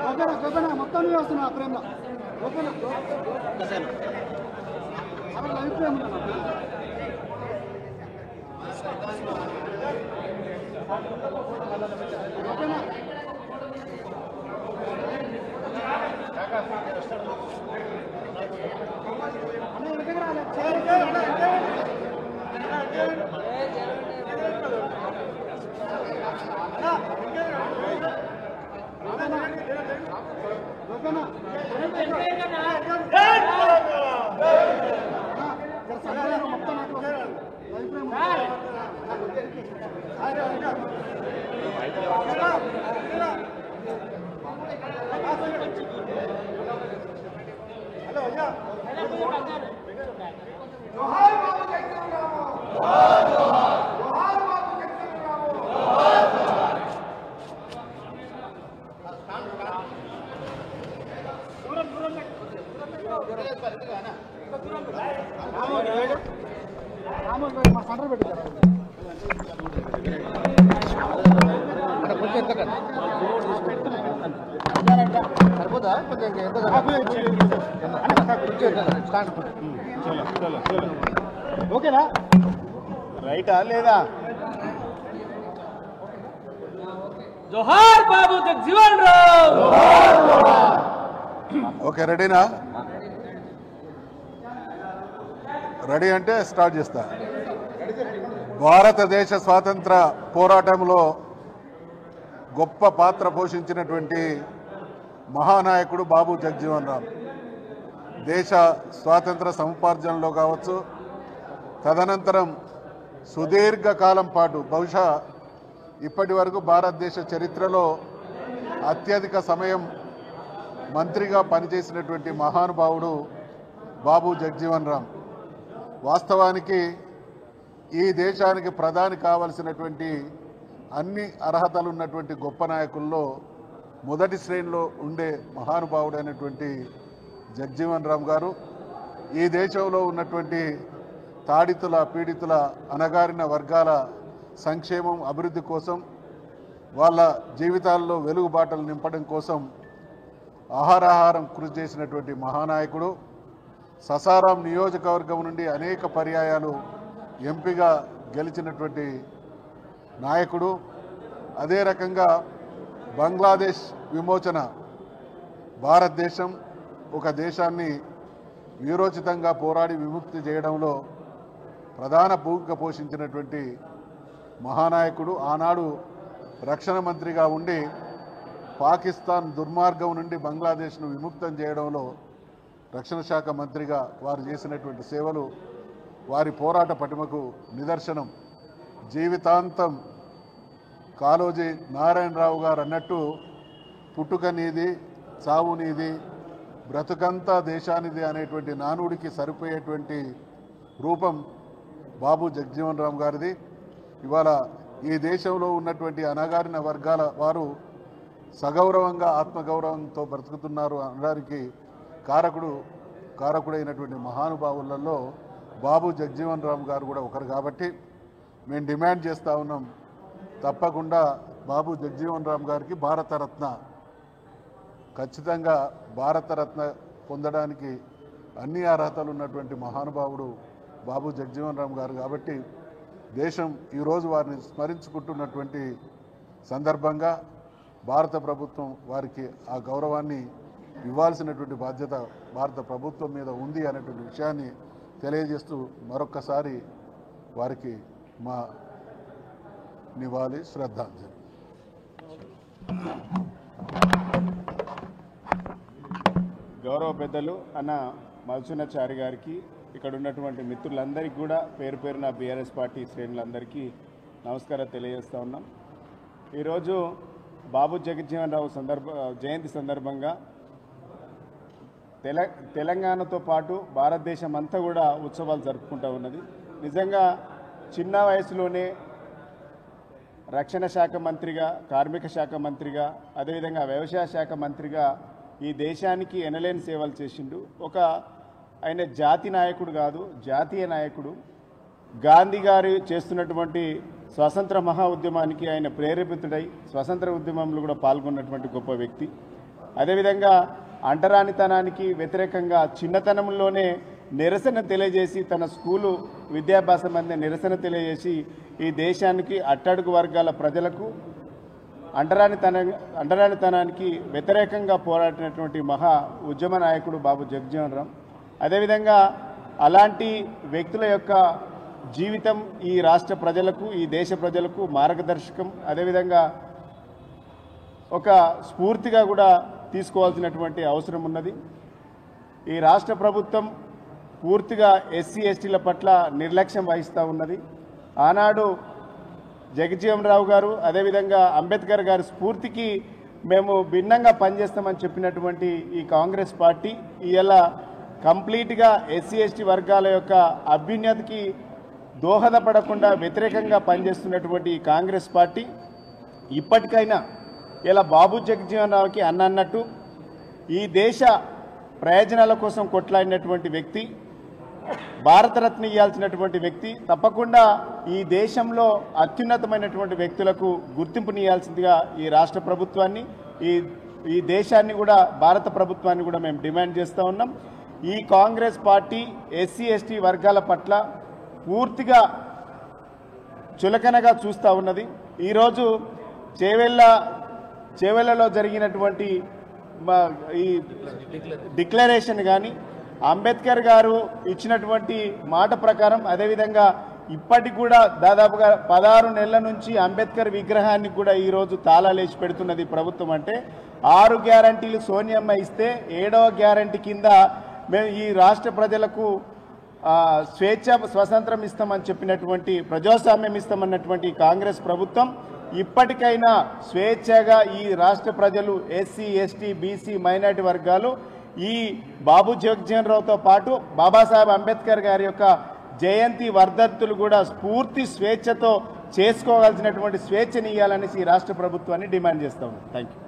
ఓకేనా మొత్తం వస్తున్నా ప్రేమలో ఓకేనా లైవ్ ప్రేమ ఓకేనా ఓకేనా రైటా లేదా జోహార్ బాబు జగజీవన్ రామ్. ఓకే రెడీనా? రెడీ అంటే స్టార్ట్ చేస్తా. భారతదేశ స్వాతంత్ర పోరాటంలో గొప్ప పాత్ర పోషించినటువంటి మహానాయకుడు బాబు జగజీవన్ రామ్. దేశ స్వాతంత్ర సముపార్జనలో కావచ్చు, తదనంతరం సుదీర్ఘకాలం పాటు బహుశా ఇప్పటి వరకు భారతదేశ చరిత్రలో అత్యధిక సమయం మంత్రిగా పనిచేసినటువంటి మహానుభావుడు బాబు జగజీవన్ రామ్. వాస్తవానికి ఈ దేశానికి ప్రధాని కావలసినటువంటి అన్ని అర్హతలు ఉన్నటువంటి గొప్ప నాయకుల్లో మొదటి శ్రేణిలో ఉండే మహానుభావుడైనటువంటి జగజీవన్ రామ్ గారు ఈ దేశంలో ఉన్నటువంటి తాడితుల పీడితుల అణగారిన వర్గాల సంక్షేమం అభివృద్ధి కోసం, వాళ్ళ జీవితాల్లో వెలుగుబాటలు నింపడం కోసం ఆహారాహారం కృషి చేసినటువంటి మహానాయకుడు. ససారాం నియోజకవర్గం నుండి అనేక పర్యాయాలు ఎంపీగా గెలిచినటువంటి నాయకుడు. అదే రకంగా బంగ్లాదేశ్ విమోచన, భారతదేశం ఒక దేశాన్ని వీరోచితంగా పోరాడి విముక్తి చేయడంలో ప్రధాన భూమిక పోషించినటువంటి మహానాయకుడు. ఆనాడు రక్షణ మంత్రిగా ఉండి పాకిస్తాన్ దుర్మార్గం నుండి బంగ్లాదేశ్ను విముక్తం చేయడంలో రక్షణ శాఖ మంత్రిగా వారు చేసినటువంటి సేవలు వారి పోరాట పటిమకు నిదర్శనం. జీవితాంతం కాళోజీ నారాయణరావు గారు అన్నట్టు పుట్టుక నీది, చావు నీది, బ్రతుకంతా దేశానిది అనేటువంటి నానుడికి సరిపోయేటువంటి రూపం బాబు జగజీవన్ రామ్ గారిది. ఇవాళ ఈ దేశంలో ఉన్నటువంటి అణగారిన వర్గాల వారు సగౌరవంగా ఆత్మగౌరవంతో బ్రతుకుతున్నారు అనడానికి కారకుడైనటువంటి మహానుభావులలో బాబు జగజీవన్ రామ్ గారు కూడా ఒకరు. కాబట్టి మేము డిమాండ్ చేస్తూ ఉన్నాం, తప్పకుండా బాబు జగజీవన్ రామ్ గారికి భారతరత్న, ఖచ్చితంగా భారతరత్న పొందడానికి అన్ని అర్హతలు ఉన్నటువంటి మహానుభావుడు బాబు జగజీవన్ రామ్ గారు. కాబట్టి దేశం ఈరోజు వారిని స్మరించుకుంటున్నటువంటి సందర్భంగా భారత ప్రభుత్వం వారికి ఆ గౌరవాన్ని ఇవ్వాల్సినటువంటి బాధ్యత భారత ప్రభుత్వం మీద ఉంది అనేటువంటి విషయాన్ని తెలియజేస్తూ మరొక్కసారి వారికి మా నివాళి, శ్రద్ధాంజలి. గౌరవ పెద్దలు అన్న మధుసూనాచారి గారికి, ఇక్కడ ఉన్నటువంటి మిత్రులందరికీ కూడా పేరు పేరున బీఆర్ఎస్ పార్టీ శ్రేణులందరికీ నమస్కారం తెలియజేస్తూ ఉన్నాం. ఈరోజు బాబు జగజీవన్ రావు జయంతి సందర్భంగా తెలంగాణతో పాటు భారతదేశం అంతా కూడా ఉత్సవాలు జరుపుకుంటూ ఉన్నది. నిజంగా చిన్న వయసులోనే రక్షణ శాఖ మంత్రిగా, కార్మిక శాఖ మంత్రిగా, అదేవిధంగా వ్యవసాయ శాఖ మంత్రిగా ఈ దేశానికి ఎనలేని సేవలు చేసిండు. ఆయన జాతి నాయకుడు కాదు, జాతీయ నాయకుడు. గాంధీ గారు చేస్తున్నటువంటి స్వాతంత్ర మహా ఉద్యమానికి ఆయన ప్రేరేపితుడై స్వాతంత్ర ఉద్యమంలో కూడా పాల్గొన్నటువంటి గొప్ప వ్యక్తి. అదేవిధంగా అంటరానితనానికి వ్యతిరేకంగా చిన్నతనంలోనే నిరసన తెలియజేసి తన స్కూలు విద్యాభ్యాసం అందే నిరసన తెలియజేసి ఈ దేశానికి అట్టడుగు వర్గాల ప్రజలకు అంటరానితనానికి వ్యతిరేకంగా పోరాడినటువంటి మహా ఉద్యమ నాయకుడు బాబు జగజీవన్ రామ్. అదేవిధంగా అలాంటి వ్యక్తుల యొక్క జీవితం ఈ రాష్ట్ర ప్రజలకు ఈ దేశ ప్రజలకు మార్గదర్శకం. అదేవిధంగా ఒక స్ఫూర్తిగా కూడా తీసుకోవాల్సినటువంటి అవసరం ఉన్నది. ఈ రాష్ట్ర ప్రభుత్వం పూర్తిగా ఎస్సీ ఎస్టీల పట్ల నిర్లక్ష్యం వహిస్తూ ఉన్నది. ఆనాడు జగజీవన్ రావు గారు అదేవిధంగా అంబేద్కర్ గారి స్ఫూర్తికి మేము భిన్నంగా పనిచేస్తామని చెప్పినటువంటి ఈ కాంగ్రెస్ పార్టీ ఇలా కంప్లీట్గా ఎస్సీ ఎస్టీ వర్గాల యొక్క అభ్యున్నతికి దోహదపడకుండా వ్యతిరేకంగా పనిచేస్తున్నటువంటి ఈ కాంగ్రెస్ పార్టీ ఇప్పటికైనా ఇలా బాబు జగజీవన్ రావుకి అన్నట్టు ఈ దేశ ప్రయోజనాల కోసం కొట్లాడినటువంటి వ్యక్తి, భారతరత్న ఇవ్వాల్సినటువంటి వ్యక్తి తప్పకుండా ఈ దేశంలో అత్యున్నతమైనటువంటి వ్యక్తులకు గుర్తింపునియాల్సిందిగా ఈ రాష్ట్ర ప్రభుత్వాన్ని ఈ దేశాన్ని కూడా భారత ప్రభుత్వాన్ని కూడా మేము డిమాండ్ చేస్తూ ఉన్నాం. ఈ కాంగ్రెస్ పార్టీ ఎస్సీ ఎస్టీ వర్గాల పట్ల పూర్తిగా చులకనగా చూస్తూ ఉన్నది. ఈరోజు చేవెళ్లలో జరిగినటువంటి ఈ డిక్లరేషన్ కానీ అంబేద్కర్ గారు ఇచ్చినటువంటి మాట ప్రకారం అదేవిధంగా ఇప్పటికి కూడా దాదాపుగా 16 నెలల నుంచి అంబేద్కర్ విగ్రహానికి కూడా ఈరోజు తాళాలేసి పెడుతున్నది ప్రభుత్వం. అంటే 6 గ్యారంటీలు సోనియమ్మ ఇస్తే 7వ గ్యారంటీ కింద మేము ఈ రాష్ట్ర ప్రజలకు స్వేచ్ఛ స్వతంత్రం ఇస్తామని చెప్పినటువంటి ప్రజాస్వామ్యం ఇస్తామన్నటువంటి కాంగ్రెస్ ప్రభుత్వం ఇప్పటికైనా స్వేచ్ఛగా ఈ రాష్ట్ర ప్రజలు ఎస్సీ ఎస్టీ బీసీ మైనారిటీ వర్గాలు ఈ బాబు జగజీవన్ రావుతో పాటు బాబాసాహెబ్ అంబేద్కర్ గారి యొక్క జయంతి వర్ధంతులు కూడా పూర్తి స్వేచ్ఛతో చేసుకోవాల్సినటువంటి స్వేచ్ఛని ఇవ్వాలనేసి ఈ రాష్ట్ర ప్రభుత్వాన్ని డిమాండ్ చేస్తాము. Thank you.